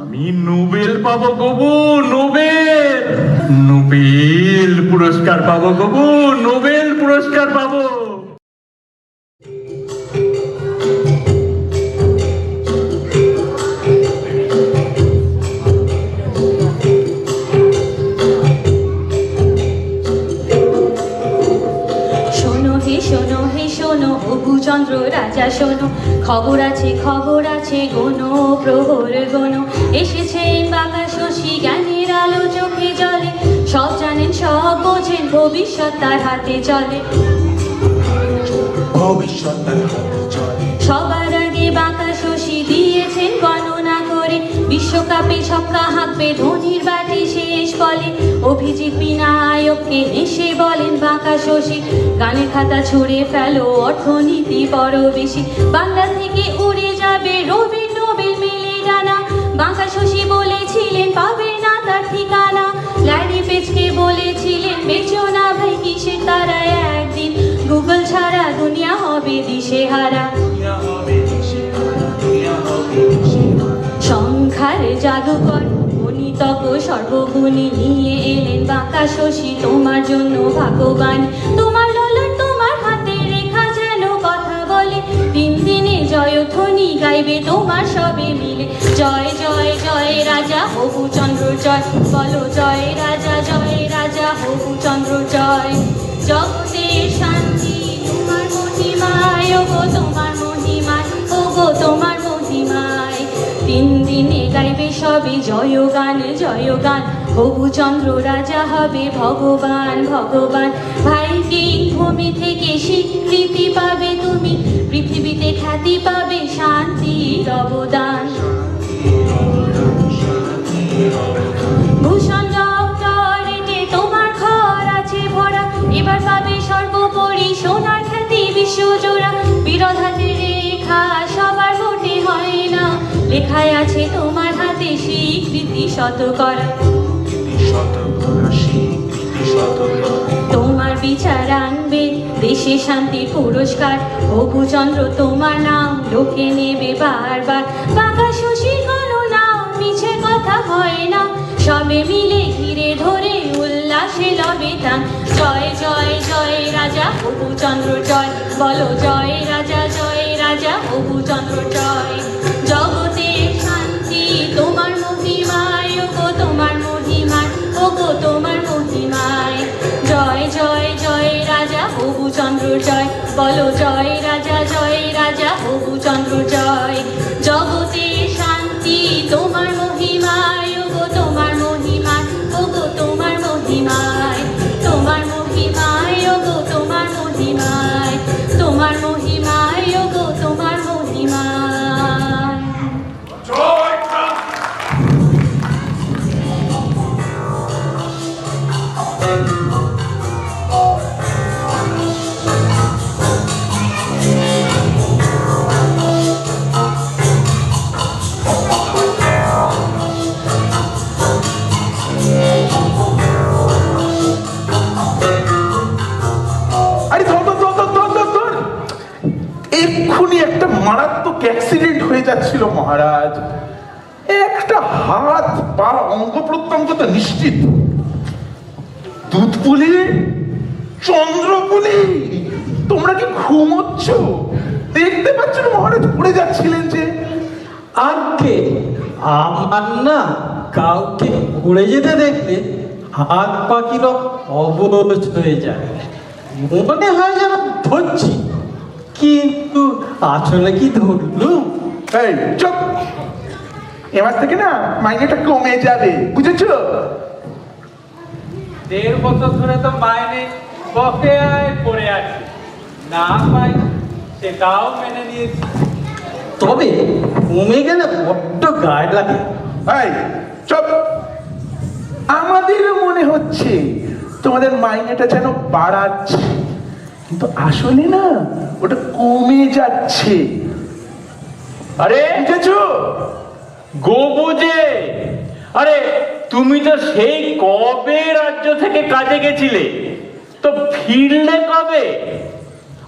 আমি নোবেল পাবো গবু, Nobel Nobel পুরস্কার পাবো গবু, নোবেল পুরস্কার পাবো। চন্দ্র রাজা শোনো, খবর আছে গোনো প্রহর গোনো, এসেছেন বাঁকা শশী জ্ঞানের আলো চোখে জলে, সব জানেন সব বোঝেন ভবিষ্যৎ তার হাতে চলে, ভবিষ্যৎ তার হাতে চলে। সবার আগে বাঁকা শশী দিয়েছেন গণনা করে, বিশ্বকাপে ছক্কা হাঁকবে ধোনির বাটি শেষ বলে, অভিজিৎ বিনায়ককে হেসে বলেন বাঁকা শশী, গানের খাতা ছুঁড়ে ফেলো অর্থনীতি বড় বেশি, বাংলা থেকে উড়ে যাবে রবি নোবেল মেলে ডানা, বাঁকা শশী বলেছিলেন পাবে না তার ঠিকানা, ল্যারি পেজকে বলেছিলেন বেচো না ভাই কিসের তারা, একদিন গুগল ছাড়া দুনিয়া হবে দিশেহারা, সংখ্যার জাদুকর গণিতজ্ঞ সর্বগুণী নিয়ে এলেন বাঁকা শশী তোমার জন্য ভাগ্যবান, তোমার ললন তোমার হাতে রেখা যেন কথা বলে, তিন দিনে জয়ধ্বনি গাইবে তোমার সবে মিলে, জয় জয় জয় রাজা হবু চন্দ্র জয়, বলো জয় রাজা হবু চন্দ্র জয়, জগতের শান্তি তোমার মহিমায়, ওগো তোমার মহিমায়, ওগো তোমার মহিমায়, তিন দিনে গাইবে সবে জয়গান জয়গান, হবু চন্দ্র রাজা হবে ভগবান ভগবান, ভাইকে ভূমি থেকে স্বীকৃতি পাবে তুমি, পৃথিবীতে খ্যাতি পাবে শান্তির অবদান, ভূষণ ডক্টরেটে তোমার ঘর আছে ভরা, এবার পাবে সর্বোপরি সোনার খ্যাতি বিশ্বজোড়া, বিরধাতে রেখা সবার মোটে হয় না, লেখায় আছে তোমার হাতে স্বীকৃতি শতকরা, তোমার বিচার আনবে দেশে শান্তি পুরস্কার, হবু চন্দ্র তোমার নাম লোকে নেবে বারবার, বাঁকা শশীর কোনো নাম মিছে কথা হয় না, সবে মিলে ঘিরে ধরে উল্লাসে লবে তান, জয় জয় জয় রাজা হবু চন্দ্র জয়, বলো জয় রাজা হবু চন্দ্র জয়, জগতের শান্তি তোমার মহিমায়, ওগো তোমার মহিমায়, ওগো তোমার মহিমায়, জয় জয় জয় রাজা হবু চন্দ্র জয়, বলো জয় রাজা হবু চন্দ্র জয়, জগতের শান্তি তোমার মহিমায়, ওগো তোমার মহিমায়, ওগো তোমার মহিমায়, তোমার মহিমায়, ওগো তোমার মহিমায়, তোমার মহিমায়, ওগো তোমার মহিমায়। এক্ষুনি একটা মারাত্মক অ্যাক্সিডেন্ট হয়ে যাচ্ছিল মহারাজ, একটা হাত পা অঙ্গ প্রত্যঙ্গ তো নিশ্চিত, দুধপুলি চন্দ্রপুলি, তোমরা কি ঘুমোচ্ছ? দেখতে পাচ্ছ না মহারাজ পড়ে যাচ্ছিলেন যে? আজকে আমার না কাউকে পড়ে যেতে দেখলে হাত পা কিরকম অবশ হয়ে যায়, মনে হয় যেন ধরছি, কিন্তু আসলে কি ধরলুম? এই চুপ, এবার থেকে না মাইনেটা কমে যাবে, বুঝেছো? 1.5 বছর ধরে তো মাইনে বকেয়ায় পড়ে আছে, না পাই সেটাও মেনে নিয়েছি, তবে কমে গেলে বড্ড গায়ে লাগে। এই চুপ, আমাদেরও মনে হচ্ছে তোমাদের মাইনেটা যেন বাড়াচ্ছে, কিন্তু আসলে না ওটা কমে যাচ্ছে, আরে বুঝেছো? গবু যে, আরে তুমি তো সেই কবে রাজ্য থেকে কাজে গেছিলে, তো ফিরলে কবে?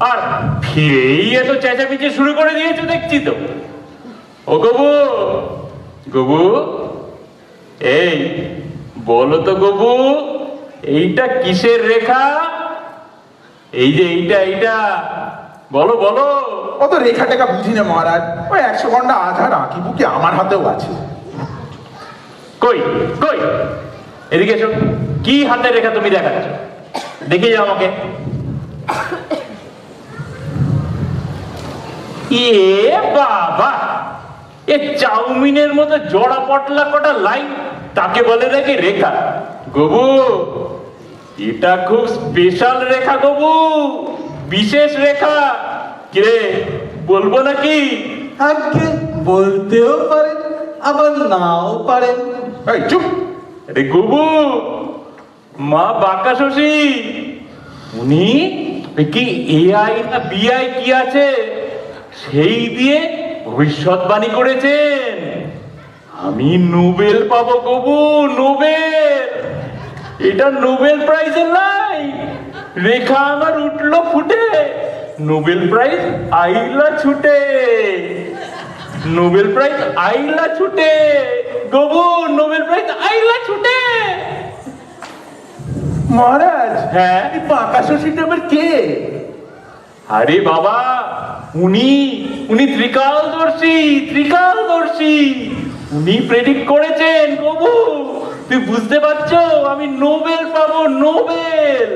আর ফিরেই এত চেঁচামেচি শুরু করে দিয়েছো দেখছি তো। ও গবু, গবু এই বলো তো গবু, এইটা কিসের রেখা? এই যে এইটা বলো বলো। অত রেখা টেখা বুঝি না মহারাজ, ওই 100 ঘন্টা আধার আঁকি বুকি আমার হাতেও আছে। কই কই এদিকে এসো, কি হাতের রেখা তুমি দেখাচ্ছ? দেখে যাও আমাকে। এ বাবা, এ চাউমিনের মতো জোড়া পটলা কটা লাইন, তাকে বলে নাকি রেখা? গবু, এটা খুব স্পেশাল রেখা গবু, বিশেষ রেখা। কিরে, বলবো নাকি? আজকে বলতেও পারেন আবার নাও পারেন। এই চুপ! আরে গবু, মা বাঁকা শশী, উনি কি এআই না বিআই কি আছে সেই দিয়ে ভবিষ্যৎবাণী করেছেন আমি নোবেল পাবো গবু, নোবেল। এটা নোবেল প্রাইজের লাই। রেখা আমার উঠলো ফুটে, নোবেল প্রাইজ আইলা ছুটে, নোবেল প্রাইজ আইলা ছুটে গবু, নোবেল প্রাইজ আইলা ছুটে। মহারাজ, হ্যাঁ? এই বাঁকা শশীটা আবার কে? আরে বাবা, উনি ত্রিকালদর্শী। উনি প্রেডিক্ট করেছেন গবু, তুই বুঝতে পারছো? আমি নোবেল পাবো, নোবেল।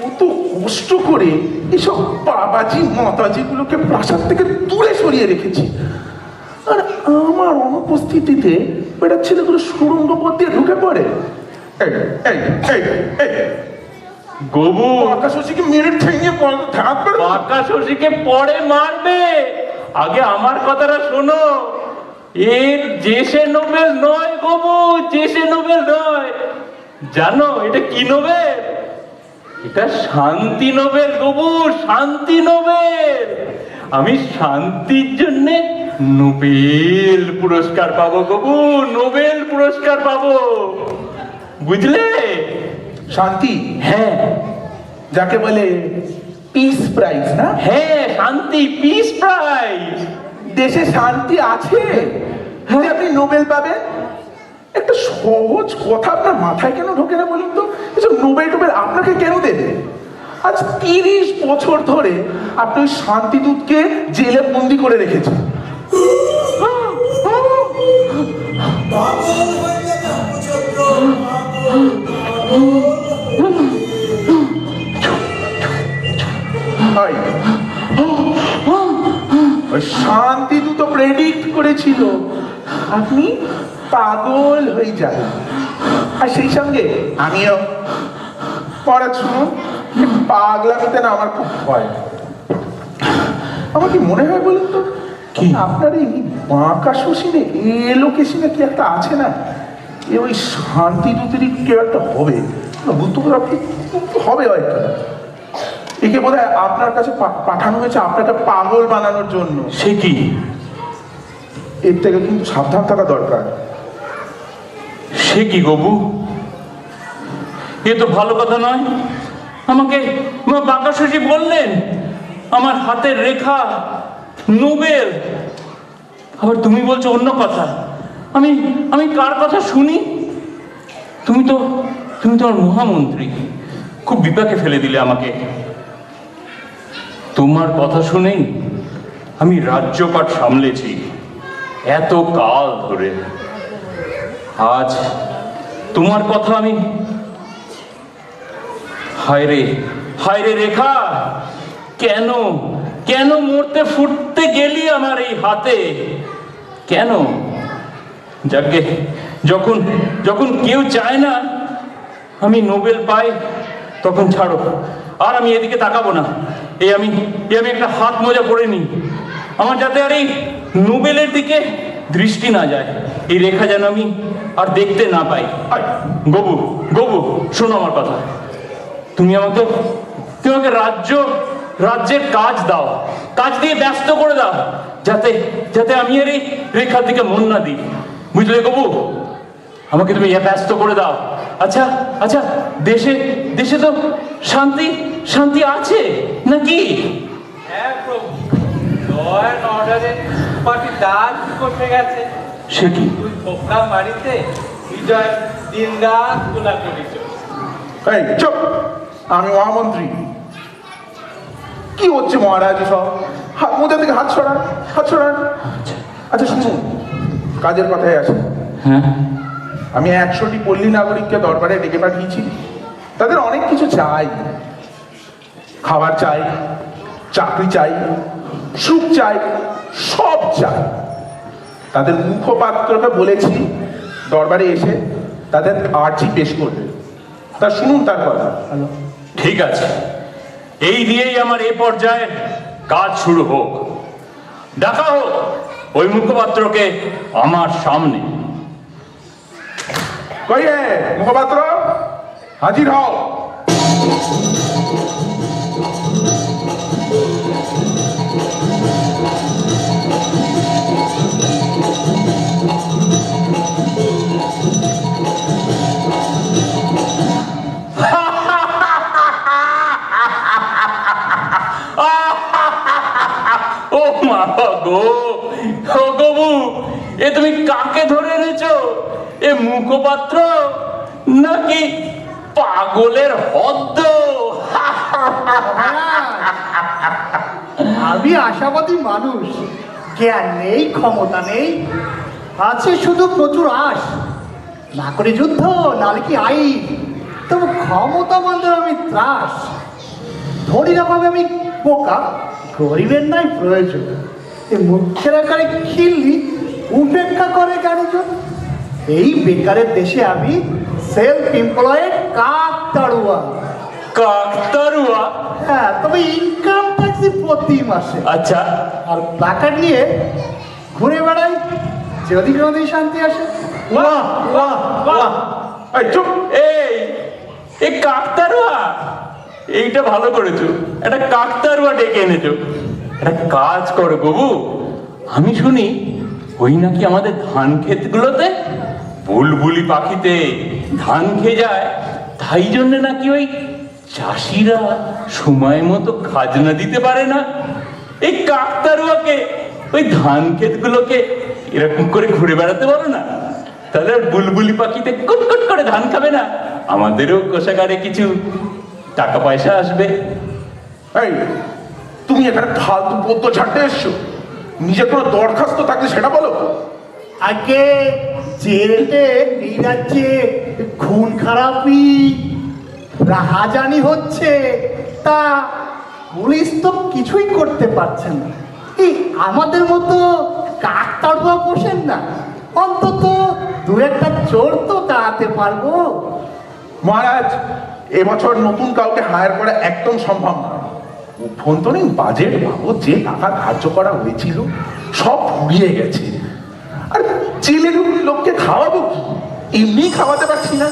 কত কষ্ট করে এসব বাবাজি মাতাজি গুলোকে প্রাসাদ থেকে দূরে সরিয়ে রেখেছি, আর আমার অনুপস্থিতিতে বেটা ছেলেগুলো সুড়ঙ্গ পথ দিয়ে ঢুকে পড়ে। এই এই এই এই গবু, বাঁকা শশীকে মেরে ঠেঙে থাকবে। বাঁকা শশীকে পরে মারবে, আগে আমার কথাটা শোনো। এর জেসে নোবেল নয় গবু, জেসে নোবেল নয়। জানো এটা কি নোবেল? এটা শান্তি নোবেল গবু, শান্তি নোবেল। আমি শান্তির জন্য নোবেল পুরস্কার পাবো গবু, নোবেল পুরস্কার পাবো, বুঝলে? শান্তি, হ্যাঁ যাকে বলে পিস প্রাইজ না? হ্যাঁ, শান্তি পিস প্রাইজ। দেশে শান্তি আছে যদি আপনি নোবেল পাবেন? একটা সহজ কথা আপনার মাথায় কেন ঢোকে না বলুন তো? এসব নোবেল টোবেল আপনাকে কেন দেবে? আজ 30 বছর ধরে আপনি ওই শান্তিদূতকে জেলে বন্দি করে রেখেছেন। হয়। ওই শান্তিদূত প্রেডিক্ট করেছিল আপনি পাগল হয়ে যাবেন, আর সেই সঙ্গে আমিও। পড়াশুনো পাগলামিতে না আমার খুব ভয়। আমার কি মনে হয় বলুন তো, কি আপনার এই বাঁকা শশীনে এলোকেশনে কি একটা আছে না? এ ওই শান্তিদূতেরই কেউ একটা হবে, বুঝতে পারে আপনি হবে হয়তো। একে বোধ হয় আপনার কাছে পাঠানো হয়েছে আপনাকে পাগল বানানোর জন্য। সে কি? এর থেকে কিন্তু সাবধান থাকা দরকার। সে কি গবু, এ তো ভালো কথা নয়। আমাকে বাঁকা শশী বললেন আমার হাতের রেখা নোবেল, আবার তুমি বলছো অন্য কথা। আমি কার কথা শুনি? তুমি তো আমার মহামন্ত্রী, খুব বিপাকে ফেলে দিলে আমাকে। তোমার কথা শুনেই আমি রাজ্যপাট সামলেছি এত কাল ধরে। আজ তোমার কথা আমি, হায় রে রেখা, কেন মরতে ফুটতে গেলি আমার এই হাতে? কেন? যাকে যখন কেউ চায় না আমি নোবেল পাই, তখন ছাড়ো, আর আমি এদিকে তাকাবো না। আমি একটা হাত মোজা পরে নিই, আমার যাতে আর এই নোবেলের দিকে দৃষ্টি না যায়, এই রেখা যেন আমি আর দেখতে না পাই। গবু শোনো আমার কথা। তুমি আমাকে রাজ্যের কাজ দাও, কাজ দিয়ে ব্যস্ত করে দাও, যাতে আমি আর এই রেখার দিকে মন না দিই, বুঝলে গবু? আমাকে তুমি ব্যস্ত করে দাও। আচ্ছা, দেশে তো শান্তি আছে নাকি? হ্যাঁ প্রভু, ল অ্যান্ড অর্ডারের পার্টি দাঁত করতে গেছে। সে কি? তুই খোপড়া বাড়িতে বিজয় দিন রাত কোলাকুলি চলছে। এই চুপ, আমি মহামন্ত্রী। কি হচ্ছে মহারাজ সব? মধ্যে থেকে হাত সরান, হাত সরান। আচ্ছা শুনুন, কাজের কথায় আসে। হ্যাঁ, আমি 100টি পল্লী নাগরিককে দরবারে ডেকে পাঠিয়েছি। তাদের অনেক কিছু চাই, খাবার চাই, চাকরি চাই, সুখ চাই, সব চাই। তাদের মুখপাত্রকে বলেছি দরবারে এসে তাদের আর্জি পেশ করবে। তা শুনুন তার কথা। ঠিক আছে, এই দিয়েই আমার এই পর্যায়ে কাজ শুরু হোক। দেখা হোক ওই মুখপাত্রকে আমার সামনে। কই রে মুখপাত্র, হাজির হও। ও মা গো, ও গবু, এ তুমি কাকে ধরে এনেছো? এ মুখপাত্র নাকি পাগলের হদ্দ? আমি আশাবাদী মানুষ, জ্ঞান নেই, ক্ষমতা নেই, আছে শুধু প্রচুর আশ। না করে যুদ্ধ, নালে কি আইন, তবু ক্ষমতাবানদের আমি ত্রাস। ধরি না ভাবে আমি বোকা, গরিবের নাই প্রয়োজন। এ মুখের আকারে খিল্লি উপেক্ষা করে কেনজন? এই বেকারের দেশে আমি সেলফ এমপ্লয়েড কাকতাড়ুয়া। কাকতারুয়া? হ্যাঁ, তবে ইনকাম ট্যাক্স প্রতি মাসে। আচ্ছা, আর প্ল্যাকার্ড নিয়ে ঘুরে বেড়াই, যদি কোনোদিন শান্তি আসে। বাহ বাহ বাহ। এই চুপ। এই কাকতারুয়া, এইটা ভালো করেছো, একটা কাকতারুয়া ডেকে এনেছো। একটা কাজ করো গবু, আমি শুনি ওই নাকি আমাদের ধান ক্ষেতগুলোতে বুলবুলি পাখিতে ধান খেয়ে যায়, তাই জন্য নাকি ওই চাষিরা সময় মতো খাজনা দিতে পারে না। এই কাকতারুয়াকে ওই ধান ক্ষেতগুলোকে এরকম করে ঘুরে বেড়াতে বলো না, তাহলে আর বুলবুলি পাখিতে কুটকুট করে ধান খাবে না, আমাদেরও কোষাগারে কিছু টাকা পয়সা আসবে। এই তুমি এখানে ফালতু পদ্য ছাড়তে এসছো? নিজে কোনো দরখাস্ত থাকলে সেটা বলো। আগে যে রেটে এই রাজ্যে খুন খারাপি রাহাজানি হচ্ছে, তা পুলিশ তো কিছুই করতে পারছে না। এই আমাদের মতো কাকতাড়ুয়া বসেন না, অন্তত দু একটা চোর তো তাড়াতে পারবো। মহারাজ, এবছর নতুন কাউকে হায়ার করা একদম সম্ভব না। অভ্যন্তরীণ বাজেট বাবদ যে টাকা ধার্য করা হয়েছিল সব ফুরিয়ে গেছে। আর জেলের লোককে খাওয়াবো কি? এমনি খাওয়াতে পারছি না।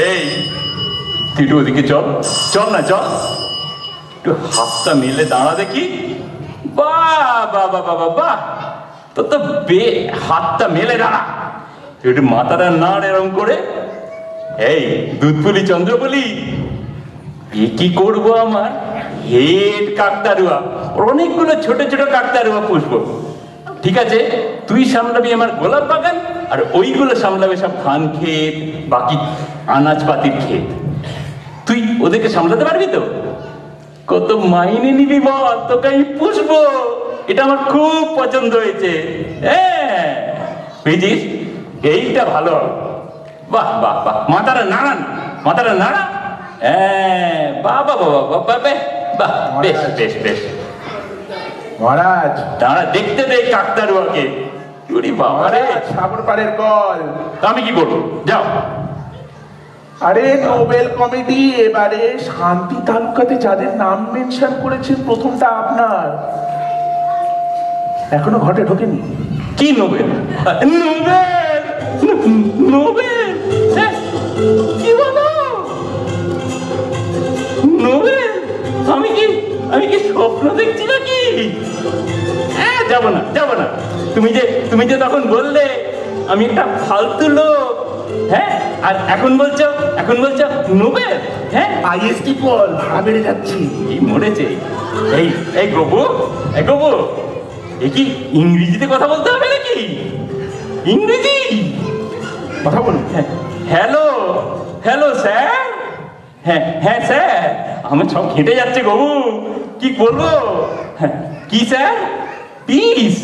এই তুই একটু ওদিকে চল, চল না চল, একটু হাতটা মেলে দাঁড়া দেখি। বাহ বাহ বাহ বাহ বাহ, তোর তো হাতটা মেলে দাঁড়া, তুই একটু মাথাটা নাড় এরম করে। এই দুধপুলি চন্দ্রপুলি, এ কি করবো আমার হেড কাকতারুয়া, ওর অনেকগুলো ছোট ছোট কাকতারুয়া পুষবো। ঠিক আছে, তুই সামলাবি আমার গোলাপ বাগান, আর ওইগুলো সামলাবে সব ধান ক্ষেত, বাকি আনাজপাতির ক্ষেত। তুই ওদেরকে সামলাতে পারবি তো? কত মাইনে নিবি বল, তোকে আমি পুষবো। এটা আমার খুব পছন্দ হয়েছে। হ্যাঁ বুঝিস, এইটা ভালো হবে। বাহ বাহ বাহ, মাথাটা নাড়া না, মাথাটা নাড়া। হ্যাঁ বাহ বাহ বাহ বাহ বাহ, বাহ, বেশ বেশ বেশ। মহারাজ, দাঁড়া, দেখতে দে কাকতারুয়াকে। উরি বাবা রে, সাগর পাড়ের কল। আমি কি করবো? যাও। আরে নোবেল কমিটি এবারে শান্তি তালুকাতে যাদের নাম মেনশন করেছে, প্রথমটা আপনার। এখনো ঘটে ঢোকেনি। কি নোবেল? নোবেল? নোবেল? হ্যাঁ, কি বলো? নোবেল? আমি কি স্বপ্ন দেখছি নাকি? হ্যাঁ, যাবো না যাবো না। তুমি যে তখন বললে আমি একটা ফালতু লোক, হ্যাঁ, আর এখন বলছো নোবেল? হ্যাঁ, আইএসটি বল, ভাড়া বেড়ে যাচ্ছে। এই মরেছে। এই গবু, এ কি ইংরেজিতে কথা বলতে হবে নাকি? ইংরেজি? কথা বলুন। Hello hello sir. হ্যাঁ হ্যাঁ স্যার, আমার সব ঘেঁটে যাচ্ছে গো, কি বলবো? হ্যাঁ, কি স্যার? পিস,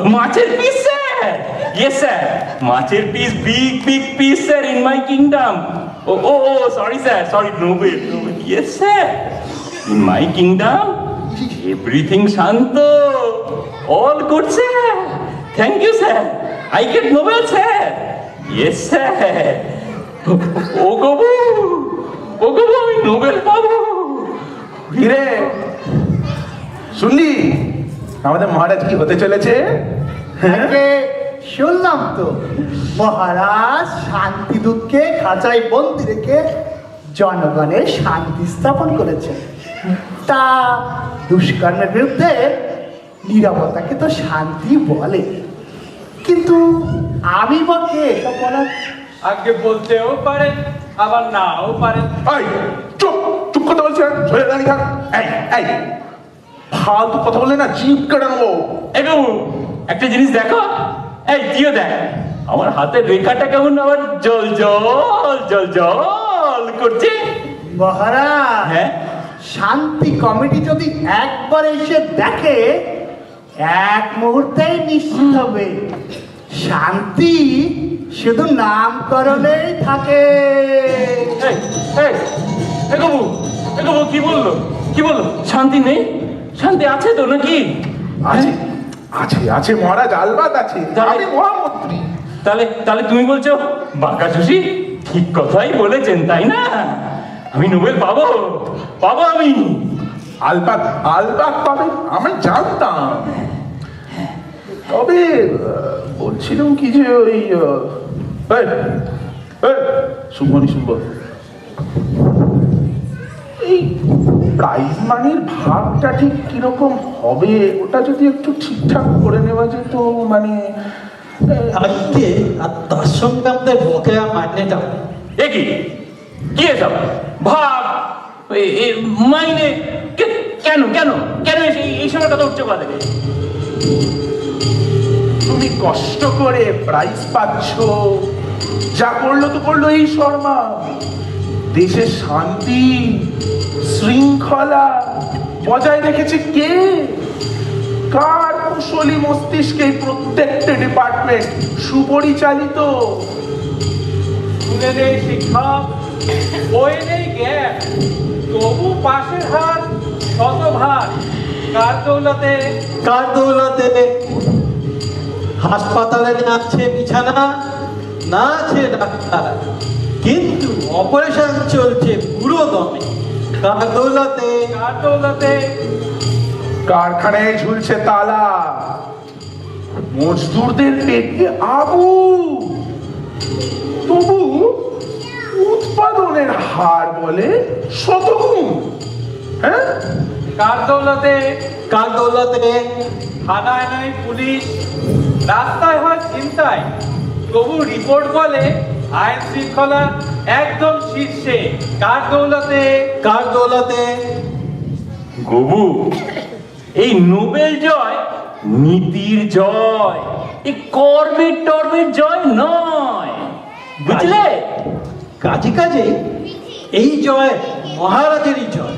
মাছের পিস স্যার? ইয়েস স্যার, মাছের piece, big big piece sir, in my kingdom. ও ও ও sorry sir, sorry, Nobel. Yes sir, in my kingdom everything শান্ত, all good sir, thank you sir, I get Nobel sir. Yes sir. ও গবু, ও গবু, আমি Nobel পাবো। কিরে শুনলি আমাদের মহারাজ কি হতে চলেছে? আগে শুনলাম তো, মহারাজ শান্তিদূতকে খাঁচায় বন্দি রেখে জনগণের শান্তি স্থাপন করেছেন। তা দুষ্কর্মের বিরুদ্ধে নীরবতাকে তো শান্তি বলে, কিন্তু আমি বা কে এসব বলার? আগে বলতেও পারেন, আবার নাও পারেন। এই চুপ চুপ কথা বলছেন, সরে দাঁড়িয়ে থাক। এই এই ফালতু কথা বললে না জিভ কেটে নেবো। এই বাবু, একটা জিনিস দেখো, এই তুইও দেখ, আমার হাতের রেখাটা কেমন আবার জল জল জল জল করছে। মহারাজ, হ্যাঁ? শান্তি কমিটি যদি একবার এসে দেখে এক মুহূর্তেই নিশ্চিত হবে শান্তি শুধু নামকরণেই থাকে। এই এই এই বাবু, এই বাবু কি বললো, কি বললো? শান্তি নেই? শান্তি আছে তো নাকি? আছে আছে আছে মহারাজ, আলবাত আছে। তাহলে- আমি মহামন্ত্রী। তাহলে তাহলে তুমি বলছো বাঁকা শশী ঠিক কথাই বলেছেন, তাই না? আমি নোবেল পাবো, পাবো আমি। আলবাত আলবাত পাবে, আমি জানতাম। তবে বলছিলাম কি যে ওই শুভনি শুভ, এই প্রাইজ মানির ভাগটা ঠিক কিরকম হবে ওটা যদি একটু ঠিকঠাক করে নেওয়া যেত, মানে আজকে আর তার সঙ্গে আমাদের বকেয়া মাইনেটা এ কি কি এসব ভাব, মাইনে কেন কেন কেন এই সময় কথা উঠছে কথা থেকে? তুমি কষ্ট করে প্রাইজ পাচ্ছ, যা করলো তো করলো এই শর্মা। দেশের শান্তি শৃঙ্খলা বজায় রেখেছে কে? কার কুশলী মস্তিষ্কে প্রত্যেকটা ডিপার্টমেন্ট সুপরিচালিত? শুনে নেই শিক্ষক, বই নেই জ্ঞান, তবু পাশের হাত শতভাগ। কার দৌলতে? কার দৌলতে? হাসপাতালে না আছে বিছানা, না আছে ডাক্তার, কিন্তু অপারেশন চলছে পুরো দমে। কার দৌলতে? কার দৌলতে? কারখানায় ঝুলছে তালা, মজদুরদের পেটে আবু, তবু উৎপাদনের হার বলে শতগুণ। হ্যাঁ, কার দৌলতে? কার দৌলতে? থানায় নয় পুলিশ, রাস্তায় হয় চিন্তায়, তবু রিপোর্ট বলে আইন শৃঙ্খলা একদম শীর্ষে। কার দৌলতে? কার দৌলতে? গবু, এই নোবেল জয় নীতির জয়, এই কর্মের টর্মের জয় নয়, বুঝলে? কাজে কাজে এই জয় মহারাজেরই জয়।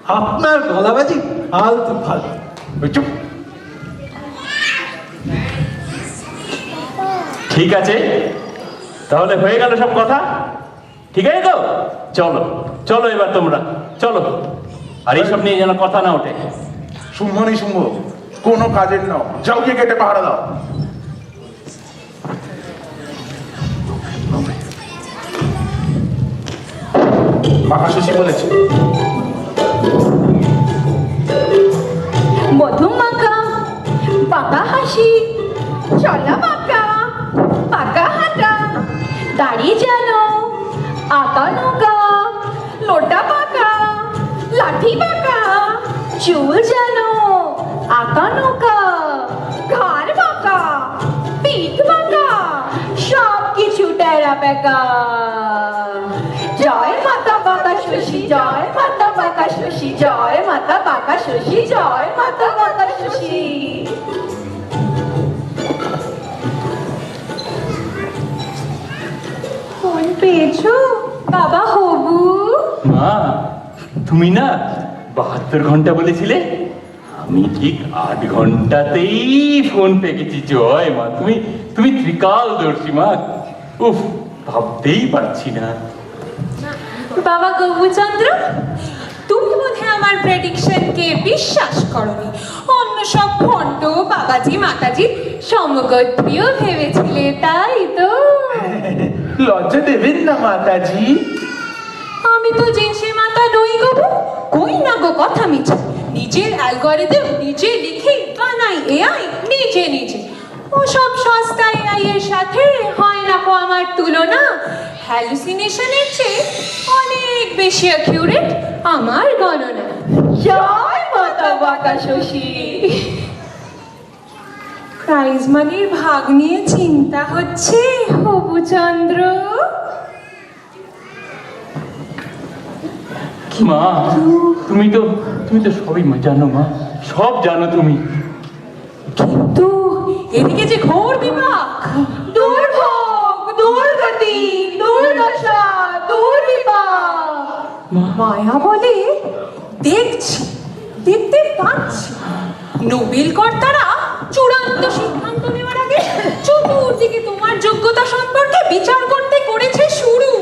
আপনার গলাবাজি ফালতু ফালতু। ওই চুপ। ঠিক আছে, তাহলে হয়ে গেল সব কথা, ঠিক আছে তো? চলো চলো এবার তোমরা চলো, আর এইসব নিয়ে যেন কথা না ওঠে। শুম্ভনি শুম্ভ, কোনো কাজের নাও, যাও গিয়ে গেটে পাহারা দাও। মহাশশী বলেছে মধুমাখা বাঁকা হাসি, চলা বাঁকা পাকা হাঁটা, দাড়ি যেন আঁকা নৌকা, লোটা বাঁকা লাঠি বাঁকা, চুল যেন আঁকা নৌকা, ঘাড় বাঁকা পিঠ বাঁকা, সব কিছু টেরা বেঁকা। জয় মাতা বাঁকা শশী, জয় মাতা বাঁকা শশী, জয় মাতা বাঁকা শশী, জয় মাতা বাঁকা শশী। পেয়েছো বাবা হবু? মা, তুমি না 72 ঘন্টা বলেছিলে, আমি ঠিক 8 ঘন্টাতেই ফোন পেয়েছি। জয় মা, তুমি তুমি ত্রিকালদর্শী মা। উফ, ভাবতেই পারছি না। বাবা গৌরচন্দ্র, তুমি বোধহয় আমার প্রেডিকশনকে বিশ্বাস করনি। অন্য সব ভণ্ড বাবাজি মাতাজি সমগোত্রীয় ভেবেছিলে, তাই তো? লজ্জা দেবেন না মাতাজি। আমি তো জিনসে মাতা নই গো, কই না গো কথা মিছে। নিজের অ্যালগরিদম নিজে লিখে বানাই এআই নিজে নিজে। ও সব সস্তা এআই এর সাথে হয় না গো আমার তুলনা। হ্যালুসিনেশনের চেয়ে অনেক বেশি অ্যাকিউরেট আমার গণনা। জয় মাতা বাঁকা শশী। প্রাইজ মানির ভাগ নিয়ে চিন্তা হচ্ছে হবুচন্দ্র। মা, তুমি তো সবই জানো মা, সব জানো তুমি। কিন্তু এদিকে যে ঘোর বিপাক, দুর্ভোগ, দুর্গতি, দুর্দশা, দুর্বিপাক। মায়া বলে দেখছি, দেখতে পাচ্ছি নোবেল কর্তারা চূড়ান্ত সিদ্ধান্ত নেওয়ার আগে চতুর্দিকে তোমার যোগ্যতা সম্পর্কে বিচার করতে করেছে শুরু।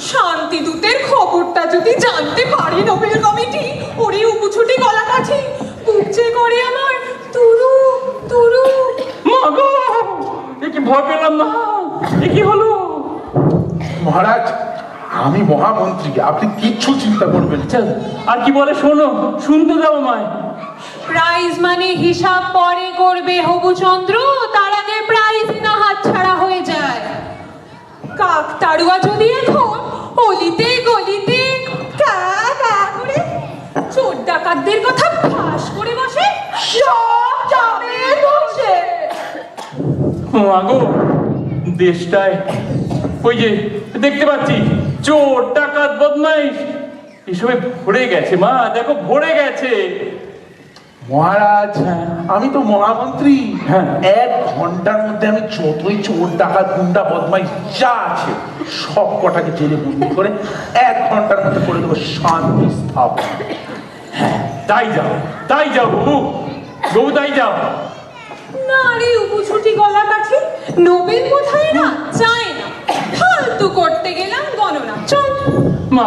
শান্তিদূতের খবরটা যদি জানতে পারে নোবেল কমিটি, ওরে উপুছুটি গলা কাঠি, বুঝছে করে আমার তুরু তুরু। মা গো, এ কি ভয় পেলাম না, এ কি হলো? মহারাজ, আমি মহামন্ত্রী, আপনি কিচ্ছু চিন্তা করবেন না। আচ্ছা, আর কি বলে শোনো, শুনতে দাও আমায়। প্রাইজ মানে হিসাব পরে করবে হবুচন্দ্র, তার আগে প্রাইজ না হাতছাড়া হয়ে যায়। কাক তাড়ুয়া যদি এখন অলিতে গলিতে কা কা করে চোর ডাকাতদের কথা ফাঁস করে বসে, সব যাবে বসে। মা গো, দেশটায় ওই যে দেখতে পাচ্ছি চোর ডাকাত বদমাইশ এসবে ভরে গেছে। মা দেখো, ভরে গেছে। মহারাজ, আমি তো মহামন্ত্রী। হ্যাঁ। 1 ঘন্টার মধ্যে আমি যতই চোর ডাকাত গুন্ডা বদমাইশ যা আছে সব কটাকে জেলে বন্দি করে 1 ঘন্টার মধ্যে করে দেবো শান্তি স্থাপন। তাই যাও, তাই যাও বাবু, বাবু তাই যাও। না রে উপুছুটি গলা কাঠি, নোবেল কোথায় না চায় না, ফালতু করতে গেলাম গণনা। চল। মা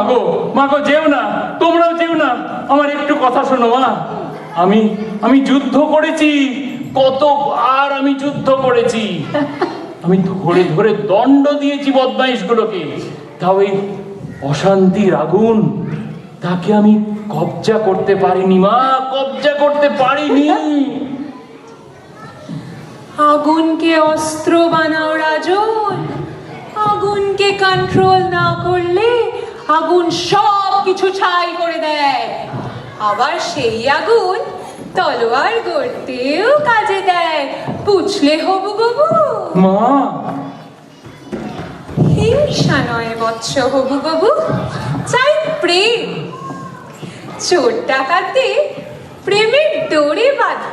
গো, যেও না, তোমরাও যেও না। আমার একটু কথা শোনো মা। আমি যুদ্ধ করেছি, কতবার আমি যুদ্ধ করেছি। আমি ধরে ধরে দণ্ড দিয়েছি বদমাইশগুলোকে। তাও এই অশান্তির আগুন, তাকে আমি কবজা করতে পারিনি মা, কবজা করতে পারিনি। আগুনকে অস্ত্র বানাও রাজন, আগুনকে কন্ট্রোল না করলে আগুন সব কিছু ছাই করে দেয়। আবার সেই আগুন তলোয়ার গড়তেও কাজে দেয়, বুঝলে হবু বাবু? মা, হিংসা নয় বৎস হবু বাবু, চাই প্রেম। চোর ডাকাতদের প্রেমের ডোরে বাঁধা,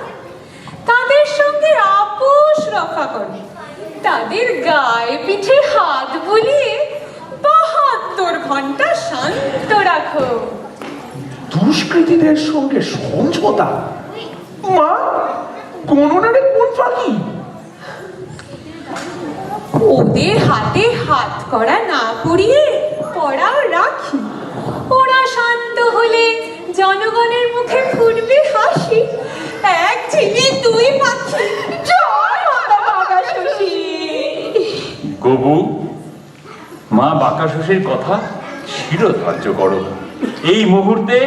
তাদের সঙ্গে আপোষ রক্ষা করে, তাদের গায়ে পিঠে হাত বুলিয়ে 72 ঘন্টা শান্ত রাখো। দুষ্কৃতীদের সঙ্গে সমঝোতা? মা, গণনারে কোন ফাঁকি? ওদের হাতে হাত করা না পড়িয়ে পড়াও রাখি। ওরা শান্ত হলে জনগণের মুখে ফুটবে হাসি। 1 চিলি 2 পাখি। জয় মাতা বাঁকা শশী। গবু, মা বাঁকা শশীর কথা শিরোধার্য করো। এই মুহূর্তে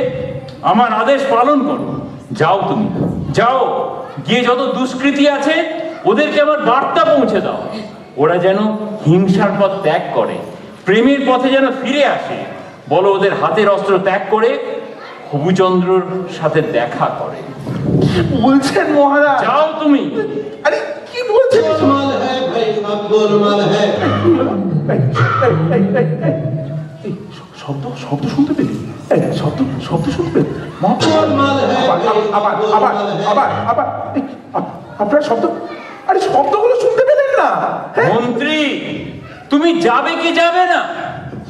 আমার আদেশ পালন করো। যাও, তুমি যাও, গিয়ে যত দুষ্কৃতী আছে ওদেরকে আমার বার্তা পৌঁছে দাও। ওরা যেন হিংসার পথ ত্যাগ করে, প্রেমের পথে যেন ফিরে আসে। বলো ওদের হাতের অস্ত্র ত্যাগ করে হবুচন্দ্রর সাথে দেখা করে। কি বলছেন মহারাজ? যাও তুমি। আরে কি বলছেন? गोलमाल है भाई, सब गोलमाल है। এই, শব্দ শব্দ শুনতে পেলি? এই, শব্দ শুনতে পেলি? गोलमाल है भाई, আবার गोलमाल है। এই, আপনার শব্দগুলো শুনতে পেলেন না? হ্যাঁ? মন্ত্রী, তুমি যাবে কি যাবে না?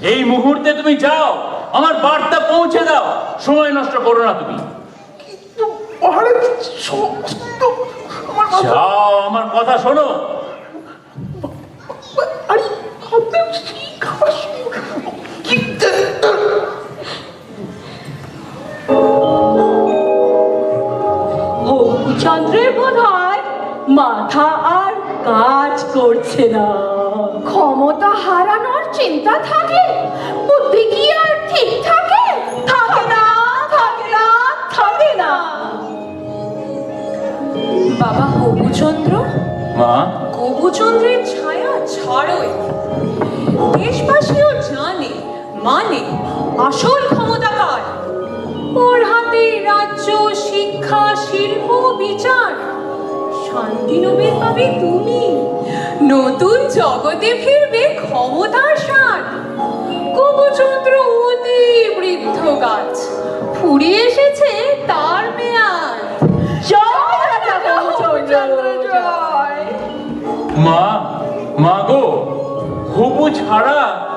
এই মুহূর্তে তুমি যাও, আমার বার্তা পৌঁছে দাও, সময় নষ্ট করো না তুমি। কিন্তু মহারাজ সমস্ত আমার মাথা- যাও, আমার কথা শোনো। আরে আপনার সেই খাবার কিন্তু চন্দ্রের বোধ হয় মাথা আর কাজ করছে না। ক্ষমতা হারানোর চিন্তা থাকে, বুদ্ধি কি আর ঠিক থাকে? থাকে না, থাকে না, থাকে না। বাবা হবুচন্দ্র, মা, কবুচন্দ্রের ছায়া ছাড়োই। দেশবাসীও জানে মানে আসল ক্ষমতা কার। ওর হাতে রাজ্য, শিক্ষা, শিল্প, বিচার। শান্তি নোবেল পাবে তুমি, নতুন জগতে ফিরবে ক্ষমতার স্বাদ। কবুচন্দ্র অতি বৃদ্ধ গাছ, ফুরিয়ে এসেছে তার মেয়াদ। জয় রাজা কবুচন্দ্র জয়। মা, মা গো, হবু ছাড়া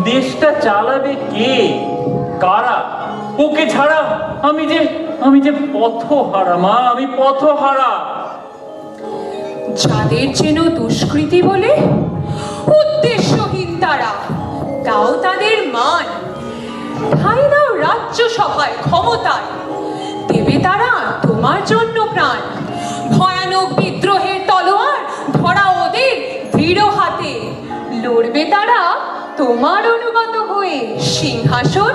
দেশটা চালাবে কে? কারা? ওকে ছাড়া আমি যে পথহারা মা, আমি পথহারা। যাদের যেন দুষ্কৃতি বলে উদ্দেশ্যহীন তারা, তাও তাদের মান। ঠাই দাও রাজ্য সভায় ক্ষমতায়, দেবে তারা তোমার জন্য প্রাণ। ভয়ানক বিদ্রোহের তলোয়ার ধরা ওদের দৃঢ় হাতে, লড়বে তারা তোমার অনুগত হয়ে সিংহাসন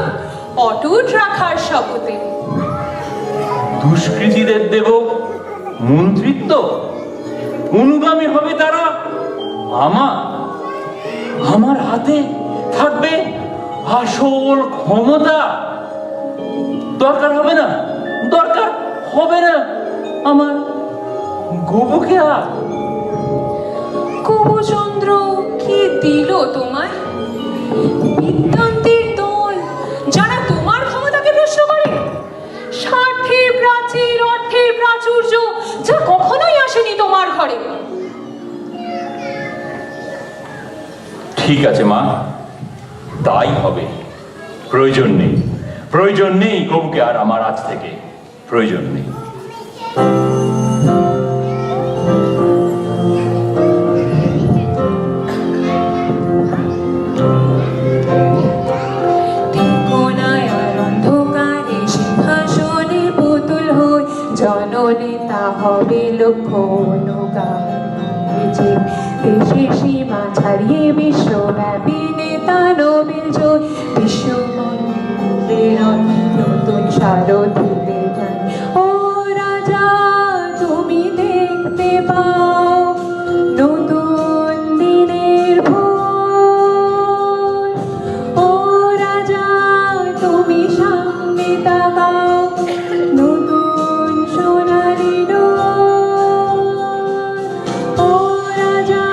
অটুট রাখার শপথে। দুষ্কৃতীদের দেব মন্ত্রিত্ব, অনুগামী হবে তারা আমার হাতে থাকবে আসল ক্ষমতা। দরকার হবে না আমার গবুকে আর। কবুচন্দ্র কি দিল তোমায়? বিদ্যান্তের দল, যারা তোমার ক্ষমতাকে প্রশ্ন করে। স্বার্থের প্রাচীর, অর্থের প্রাচুর্য, যা কখনোই আসেনি তোমার ঘরে। ঠিক আছে মা, তাই হবে। প্রয়োজন নেই গবুকে আর আমার আজ থেকে, প্রয়োজন নেই। জননেতা হবে লক্ষ্য অনুগামী, দেশের সীমা ছাড়িয়ে বিশ্বব্যাপী নেতা নোবেল জয়। বিশ্বমন্দির নতুন সারথিতে যান। ও রাজা তুমি দেখতে পাও নতুন দিনের ভোর। ও রাজা তুমি সামনে তাকাও নতুন সোনালি ডোর। ও রাজা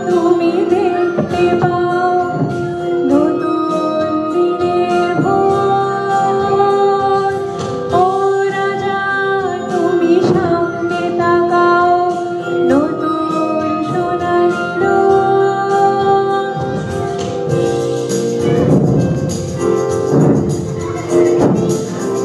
তুমি দেখতে পাও নতুন দিনের ভোর। ও রাজা তুমি সামনে তাকাও নতুন সোনালি ডোর।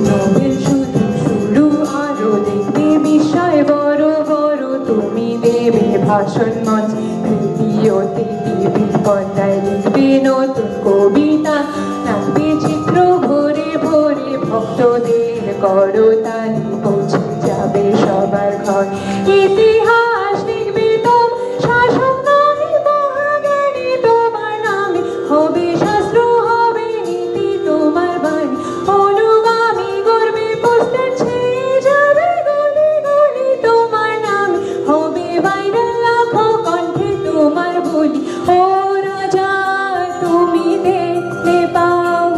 নোবেল শুধু শুরু, আরো দেখবে বিষয় বড় বড়। তুমি দেবে ভাষণ মঞ্চ, রেডিওতে টিভির পর্দায় লিখবে নতুন কবিতা। নাচবে চিত্র ভরে ভরে, ভক্তদের করতালি পৌঁছে যাবে সবার ঘর। ইতিহাস লিখবে তো শাসক নয় মহাজ্ঞানী তোমার নামে, হবে শাস্ত্র হবে নীতি তোমার বাণী। অনুগামী গর্বে পোস্টার ছেয়ে যাবে গলি গলি তোমার নামে, হবে ভাইরাল লাখো কণ্ঠে তোমার বলি। ও রাজা তুমি দেখতে পাও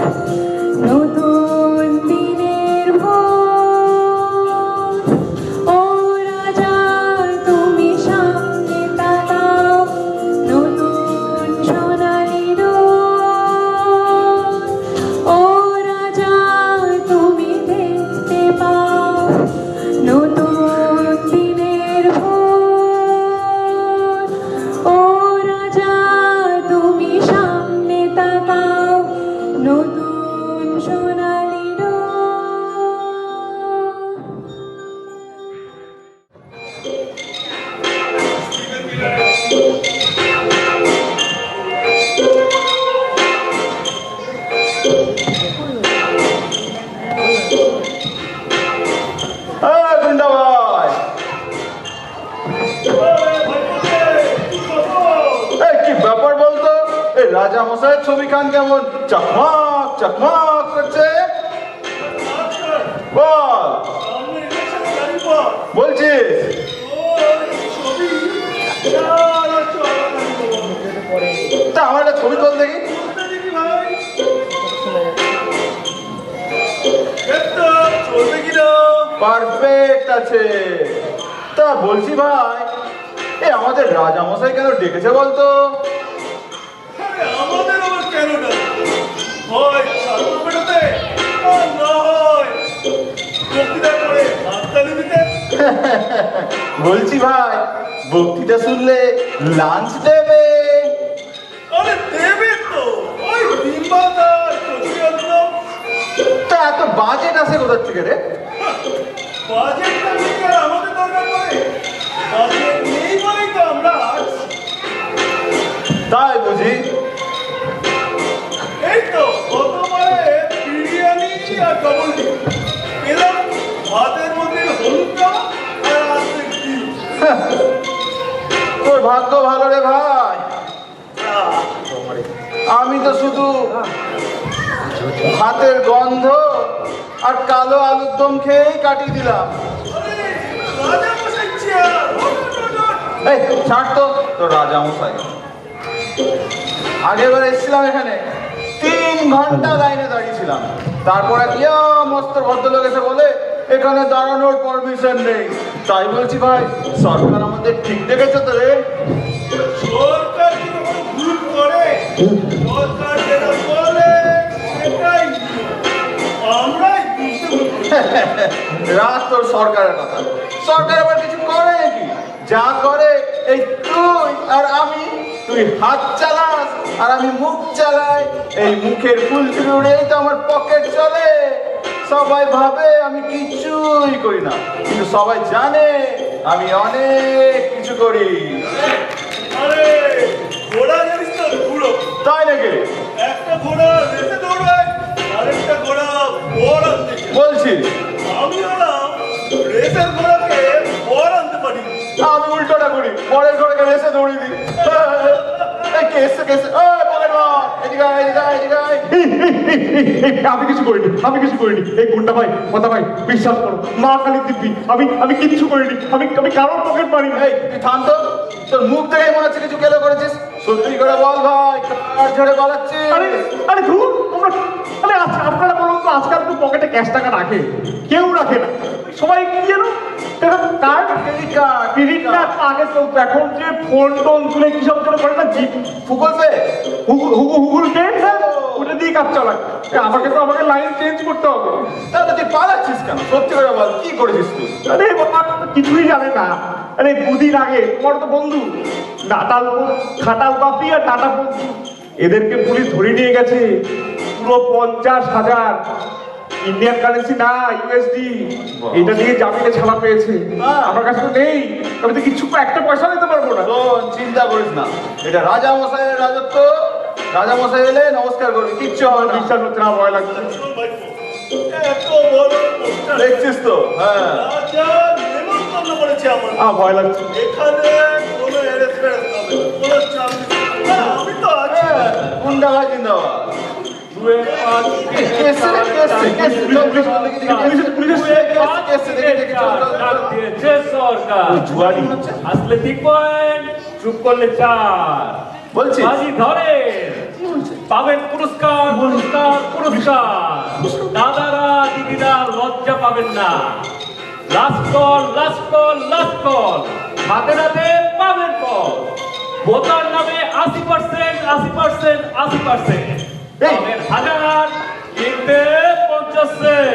নতুন দিনের ভোর। ও রাজা তুমি সামনে তাকাও নতুন সোনালি ডোর। ও রাজা তুমি দেখতে পাও নতুন দিনের ভোর। ও রাজা তুমি ছবিখান কেমন চকমক চকমক করছে? বল, বলছিস? তা আমার একটা ছবি তোল দেখি। পারফেক্ট আছে। তা বলছি ভাই, এ আমাদের রাজামশাই কেন ডেকেছে বলতো? আমাদের আবার কেন না হয় ছাত্র পেটাতে আর না হয় বক্তৃতা করে হাততালি দিতে। বলছি ভাই, বক্তৃতা শুনলে লাঞ্চ দেবে? আরে দেবে তো, ওই ডিম্বাটা চচড়ি আলুদম। তা এত বাজেট আসে কোথার থেকে রে? বাজেটটা নিয়ে আর আমাদের দরকার পড়ে? বাজেট নেই বলেই তো আমরা আছি। তাই বুঝি? এই তো গতবারে বিরিয়ানি আর ডবল ডিম পেলাম, ভাতের মধ্যে হলুদটা আর আর্ধেক ডিম। তোর ভাগ্য ভালো রে ভাই। আমি তো শুধু ভাতের গন্ধ আর কালো আলুর দম খেয়েই কাটিয়ে দিলাম। রাজা মশাই চেয়ার, এই ছাড় তো তোর রাজামশাই। আগেরবার এসেছিলাম এখানে, 3 ঘন্টা লাইনে দাঁড়িয়েছিলাম। তারপরে কি মস্ত ভদ্রলোক এসে বলে এখানে দাঁড়ানোর পারমিশন নেই। তাই বলছি ভাই, সরকার আমাদের ঠিক দেখেছে তো রে? সরকার কি কখনো ভুল করে? সরকার যেটা বলে সেটাই আমরাই বুঝতে ভুল করি। রাত তোর সরকারের কথা। সরকার আবার কিছু করে নাকি? যা করে এই তুই আর আমি। তুই হাত চালাস আর আমি মুখ চালাই। এই মুখের ফুলচুরি উড়েই তো আমার পকেট চলে। সবাই ভাবে আমি কিছুই করি না, কিন্তু সবাই জানে আমি অনেক কিছু করি। আরে ঘোড়া জানিস তো, ঘুরো। তাই নাকি? একটা ঘোড়া রেসে দৌড়ায়, আরেকটা ঘোড়া বর আনতে যায়। বলছিস? আমি হলাম রেসের ঘোড়াকে বর আনতে পারি। আমি উল্টোটা করি, পরের ঘরে রেসে দৌড়িয়ে দিই। এই কেসে কেসে পকেট মার, এদিকে আয়, এদিকে আয়, এদিকে আয়। আমি কিছু করিনি, আমি কিছু করিনি। এই গুন্ডা ভাই, কথা ভাই, বিশ্বাস করো, মা কালী দিব্যি, আমি কিচ্ছু করিনি। আমি কারোর পকেট মারি। এই তুই থাম তো, তোর মুখ দেখে মনে হচ্ছে কিছু কেলো করেছিস। সত্যি করে বল ভাই, কার ঝরে পালাচ্ছিস? আরে ধুর, আচ্ছা আপনারা বলুন তো, আজকাল তো পকেটে ক্যাশ টাকা রাখে? কেউ রাখে না। সবাই কি যেন কার্ড, ক্রেডিট কার্ড আগে চলতো, এখন যে ফোন টোন তুলে কি সব যেন করে না, জিপ, গুগল পে, গুগল পে, ওটা দিয়ে কাজ চালায়। আমাকে লাইন চেঞ্জ করতে হবে। তাহলে তুই পালাচ্ছিস কেন? সত্যি করে বল, কি করেছিস তুই? আরে বাবা, কিছুই জানে না। আরে দুদিন আগে তোমার তো বন্ধু খাটাল বাপি আর টাটা বন্ধু, এদেরকে পুলিশ ধরে নিয়ে গেছে। পুরো 50,000 ইন্ডিয়ান কারেন্সি না, ইউএসডি, এটা দিয়ে জামিনে ছাড়া পেয়েছে। আমার কাছে তো নেই, আমি তো কিছু একটা পয়সা দিতে পারবো না। শোন, চিন্তা করিস না, এটা রাজা মশাইয়ের রাজত্ব। রাজা মশাই এলে নমস্কার করবি, কিচ্ছু হবে না। বিশ্বাস হচ্ছে না, ভয় লাগছে। এত বড় পোস্টার, দেখছিস তো? হ্যাঁ, রাজা নেমন্তন্ন করেছে আমার। ভয় লাগছে। এখানে কোনো অ্যারেস্টমেন্ট হবে না, কোনো চাপ নেই। আমি তো আছি। গুন্ডা ভাই জিন্দাবাদ। আসলে 3 পয়েন্ট, চুপ করলে 4। বলছি বাজি ধরে পাবেন পুরস্কার, পুরস্কার, পুরস্কার। দাদারা দিদিরা লজ্জা পাবেন না। Last call, last call, last call. হাতে হাতে পাবেন কল। বোতার নামে 80%, 80%, 80%। পাবেন 1000, কিনতে 50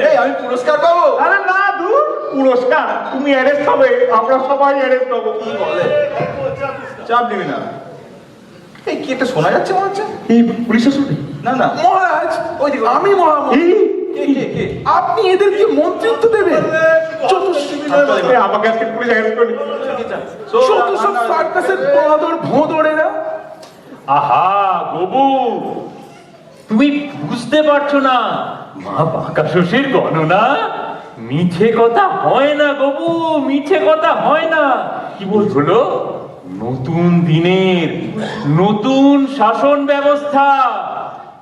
এই আমি পুরস্কার পাবো? আরে না, দূর, পুরস্কার তুমি অ্যারেস্ট হবে, আমরা সবাই অ্যারেস্ট হবো। কি বলে? চাপ নিবি না। এই কি একটা শোনা যাচ্ছে মনে হচ্ছে? এই পুলিশের শুনে না না, মহারাজ, ওই দিকে আমি মহামন্ত্রী। কে? আপনি এদেরকে মন্ত্রিত্ব দেবেন? আমাকে আজকে পুলিশ অ্যারেস্ট করলি। যত সব সার্কাসের বাঁদর ভোঁদরেরা। আহা গবু, তুমি বুঝতে পারছো না, মা বাঁকা শশীর গণনা মিছে কথা হয় না গবু, মিছে কথা হয় না। কি বলছো? নতুন দিনের নতুন শাসন ব্যবস্থা,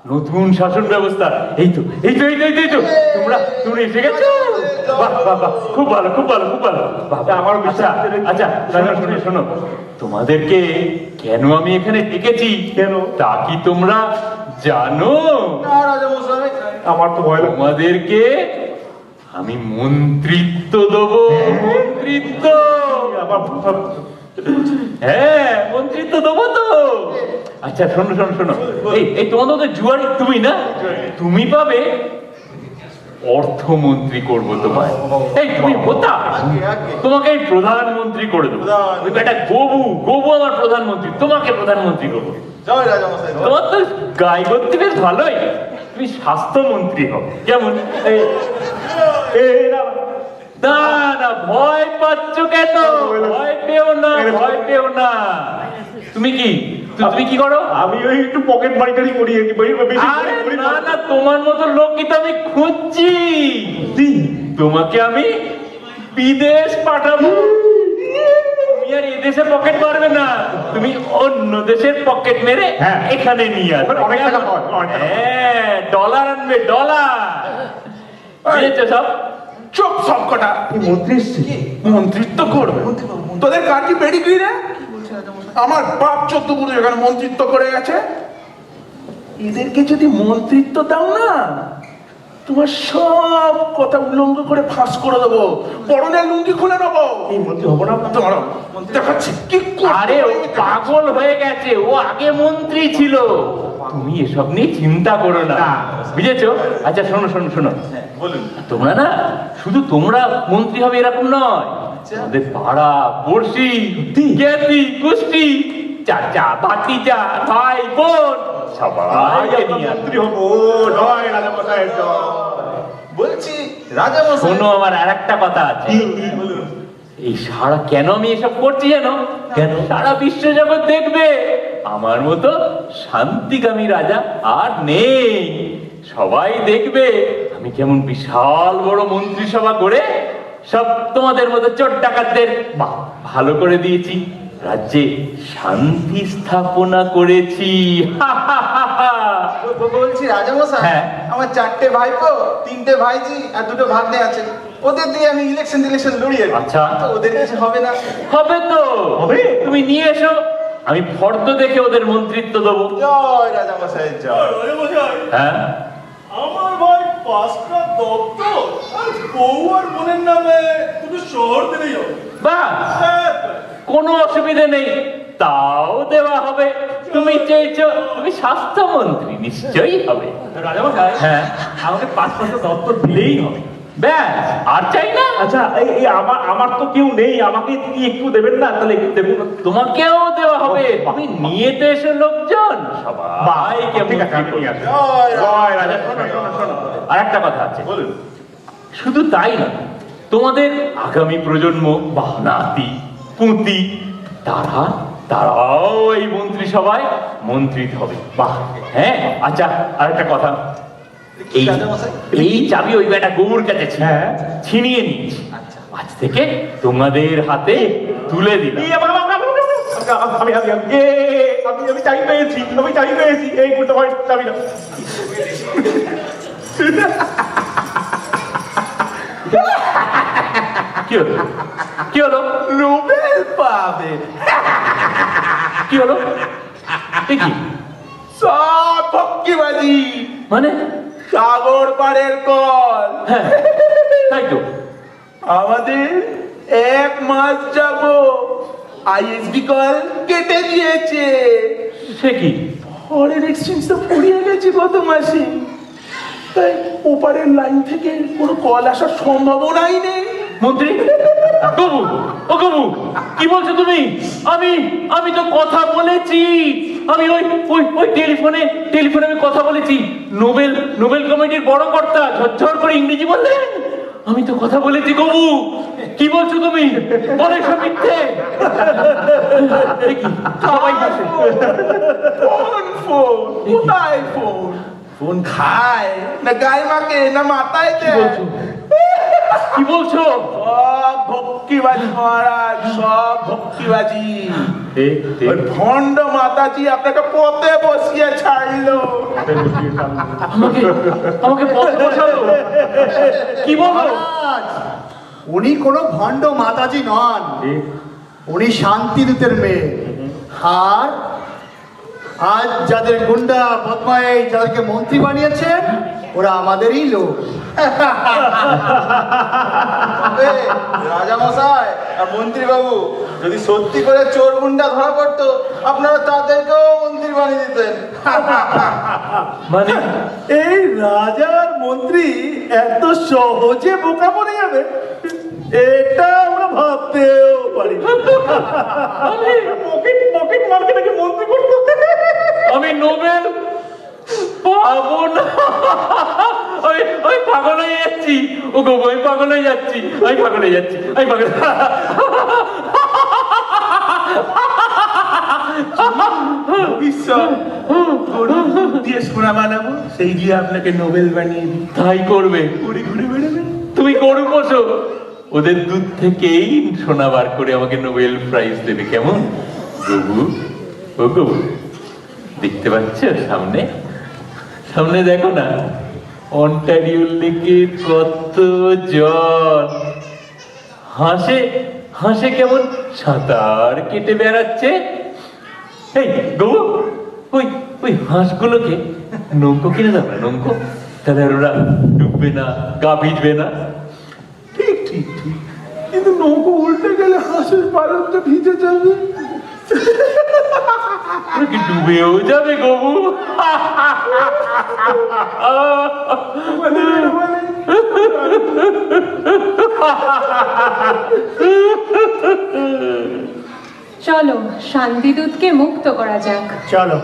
নতুন শাসন ব্যবস্থা, এই তো এই তো এই তো এই তো তোমরা এসে গেছো। বাহ বাহ বাহ, খুব ভালো খুব ভালো খুব ভালো। আমার বিশ্বাস। আচ্ছা শোনো শোনো, তোমাদেরকে কেন আমি এখানে ডেকেছি কেন তা কি তোমরা জানো? না রাজামশাই, আমার তো ভয় লাগে। তোমাদেরকে আমি মন্ত্রিত্ব দেবো। মন্ত্রিত্ব, হ্যাঁ মন্ত্রিত্ব দেবো তো। আচ্ছা শোনো শোনো শোনো, এই তোমাদের তো জুয়ারি তুমি না, তুমি পাবে অর্থমন্ত্রী করবো তোমায়। এই তুমি হতা, তোমাকে এই প্রধানমন্ত্রী করে দেবো। ওই বেটা গবু আমার প্রধানমন্ত্রী, তোমাকে প্রধানমন্ত্রী করবো। জয় রাজামশাই। তোমার তো গায়ে গতি বেশ ভালোই, তুমি স্বাস্থ্যমন্ত্রী হও কেমন? না না, ভয় পাচ্ছ কেন? ভয় পেও না, ভয় পেও না। তুমি কি করো? আমি ওই একটু পকেট মারিটারি করি আর কি, বেশি আরে না না, তোমার মতো লোক কি তো আমি খুঁজছি। তোমাকে আমি বিদেশ পাঠাবো। তুমি আর এদেশে পকেট মারবে না, তুমি অন্য দেশের পকেট মেরে এখানে নিয়ে আসবে। অনেক টাকা হয়। হ্যাঁ, ডলার আনবে, ডলার। বুঝেছো সব? চুপ সব কটা। মন্ত্রী এসছে। মন্ত্রিত্ব করবে? তোদের কার কি পেডিগ্রি রে? আমার বাপ 14 পুরুষ এখানে মন্ত্রিত্ব করে গেছে। এদেরকে যদি মন্ত্রিত্ব দাও না, তোমার সব কথা উল্লঙ্ঘ করে ফাঁস করে দেবো, পরনের লুঙ্গি খুলে নেবো। এই মন্ত্রী হবো না তোমার দেখাচ্ছি কি করতে আরে ও হবে। পাগল হয়ে গেছে, ও আগে মন্ত্রী ছিল। তুমি এসব নিয়ে চিন্তা করো না, বুঝেছো? আচ্ছা শোনো শোনো শোনো, বলুন। তোমরা না শুধু তোমরা মন্ত্রী হবে এরকম নয়, আমাদের পাড়া পড়শি জ্ঞাতি গোষ্ঠী, চাচা ভাতিজা ভাই বোন সবাই মন্ত্রী হবো। জয় রাজামশাই জয়। বলছি রাজামশাই। শোনো, আমার আর একটা কথা আছে। বলুন। এই সারা কেন আমি এসব করছি জানো? কেন? সারা বিশ্ব জগৎ দেখবে আমার মতো শান্তিকামী রাজা আর নেই। সবাই দেখবে আমি কেমন বিশাল বড় মন্ত্রিসভা করে সব তোমাদের মতো চোর ডাকাতদের ভালো করে দিয়েছি, রাজ্যে শান্তি স্থাপনা করেছি। বলছি রাজামশাই, হ্যাঁ। আমার 4টে ভাইপো, 3টে ভাইজি আর 2টো ভাগ্নে আছে। ওদের দিয়ে আমি ইলেকশন লড়িয়ে। আচ্ছা। তো ওদের কিছু হবে না? হবে তো হবে। তুমি নিয়ে এসো, আমি ফর্দ দেখে ওদের মন্ত্রিত্ব দেবো। জয় রাজামশাই জয়। রাজামশাই, হ্যাঁ, আমার ভাই 5টা দপ্তর আর বউ আর বোনের নামে দুটো শহর দিলেই হবে। বাহ, কোনো অসুবিধে নেই, তাও দেওয়া হবে। তুমি চেয়েছো, তুমি স্বাস্থ্যমন্ত্রী, নিশ্চয়ই হবে। রাজামশাই, হ্যাঁ, আমাকে 5-5টা দপ্তর দিলেই হবে। ব্যাস, আর চাই না। আচ্ছা, এই আমার তো কেউ নেই, আমাকে কি একটু দেবেন না? তাহলে একটু দেবেন। তোমাকেও দেওয়া হবে, তুমি নিয়ে তো এসো লোকজন, সবাইকে ঠিক আছে, আমি নিয়ে আসবো। জয় জয় রাজা। রাজামশাই। আর একটা কথা আছে, বলুন। শুধু তাই না, তোমাদের আগামী প্রজন্ম বা নাতি পুঁতি তারাও এই মন্ত্রিসভায় মন্ত্রী হবে। বাহ, হ্যাঁ। আচ্ছা, আরেকটা কথা, এই চাবি ওই বেটা গৌর কাছে ছিল, ছিনিয়ে নিয়েছি। আজ থেকে তোমাদের হাতে তুলে দিলাম। আমি চাবি পেয়েছি, এই করতে হয় চাবি না। কি হলো? কি হলো? নোবেল পাবে। কি হলো? কি সব ফক্কিবাজি, মানে? সাগর পাড়ের কল। হ্যাঁ, তাই তো। আমাদের 1 মাস যাব আইএসবি কল কেটে দিয়েছে। সে কি? ফরেন এক্সচেঞ্জ তো ফুরিয়ে গেছে গত মাসে, তাই ওপারের লাইন থেকে কোনো কল আসার সম্ভাবনাই নেই। মন্ত্রী, গবু, ও গবু, কি বলছো তুমি? আমি তো কথা বলেছি, আমি ওই টেলিফোনে আমি কথা বলেছি। নোবেল কমিটির বড় কর্তা ঝরঝর করে ইংরেজি বললেন। আমি তো কথা বলেছি গবু, কি বলছো তুমি? বলে সব মিথ্যে। সবাই বসে। ফোন কোথায়? ফোন খায় না গায়ে মাকে না মাথায় দেয়? কি বলছো? সব ভক্কিবাজি মহারাজ, সব ভক্কিবাজি। ওই ভণ্ড মাতাজি আপনাকে পথে বসিয়ে ছাড়লো। আমাকে পথে বসালো? কি বলো? মহারাজ, উনি কোনো ভণ্ড মাতাজি নন, উনি শান্তিদূতের মেয়ে। আর আজ যাদের গুন্ডা বদমাই যাদেরকে মন্ত্রী বানিয়েছেন ওরা আমাদেরই লোক। রাজা মশাই আর মন্ত্রী বাবু, যদি সত্যি করে চোর গুন্ডা ধরা পড়তো আপনারা তাদেরকেও মন্ত্রী বানিয়ে দিতেন। মানে এই রাজা আর মন্ত্রী এত সহজে বোকা পড়ে যাবে এটা আমরা ভাবতেও পারি না। পকেট মার্কেটে মন্ত্রী করতো। আমি নোবেল পাবো না। ওই পাগল হয়ে যাচ্ছি। ও গো, ওই পাগল হয়ে যাচ্ছি। ওই পাগল হয়ে যাচ্ছি। ওই পাগল। ভবিষ্যৎ দিয়ে সোনা বানাবো, সেই দিয়ে আপনাকে নোবেল বানিয়ে দিই। তাই করবে? ঘুরে ঘুরে বেড়াবেন। তুমি গরু পোষো, ওদের দুধ থেকেই সোনা বার করে আমাকে নোবেল প্রাইজ দেবে। কেমন গবু? ও গবু, দেখতে পাচ্ছ সামনে? সামনে দেখো না, অন্টারিও লেকে কত জল। হাসে হাসে কেমন সাঁতার কেটে বেড়াচ্ছে। এই গবু, ওই ওই হাঁসগুলোকে নৌকো কিনে দাও না, নৌকো। তাহলে আর ওরা ডুববে না, গা ভিজবে না। ঠিক ঠিক ঠিক, কিন্তু নৌকো উল্টে গেলে হাঁসের পালক তো ভিজে যাবে। ওরা কি ডুবেও যাবে গবু? চলো শান্তিদূতকে মুক্ত করা যাক। চলো।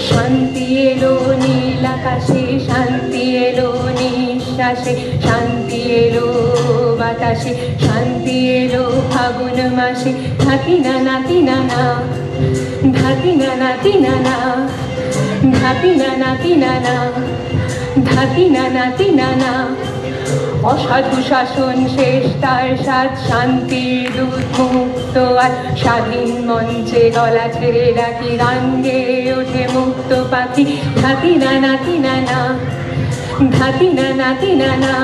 শান্তি এলো নীল আকাশে, শান্তি এলো নিঃশ্বাসে, শান্তি এলো বাতাসে, শান্তি এলো ফাগুন মাসে। ধাতি না নাতি না না, ধাতি না নাতি না না, ধাতি না নাতি না না, ধাতি না নাতি না না। অসাধু শাসন শেষ তার সাথ, শান্তি দূত মুক্ত আর স্বাধীন মঞ্চে গলা ছেড়ে ডাকি, গান গেয়ে ওঠে মুক্ত পাখি। ধাতি না নাতি না না, ধাতি না নাতি না না,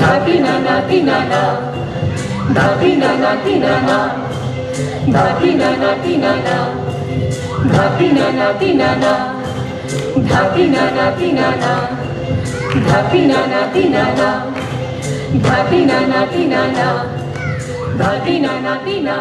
ধাতি না নাতি না না, ধাতি না নাতি না না, ধাতি না নাতি না না, ধাতি না নাতি না না, ধাতি না নাতি না না, ধাতি না নাতি না না, ধাতি না নাতি না না, ধাতি না নাতি না।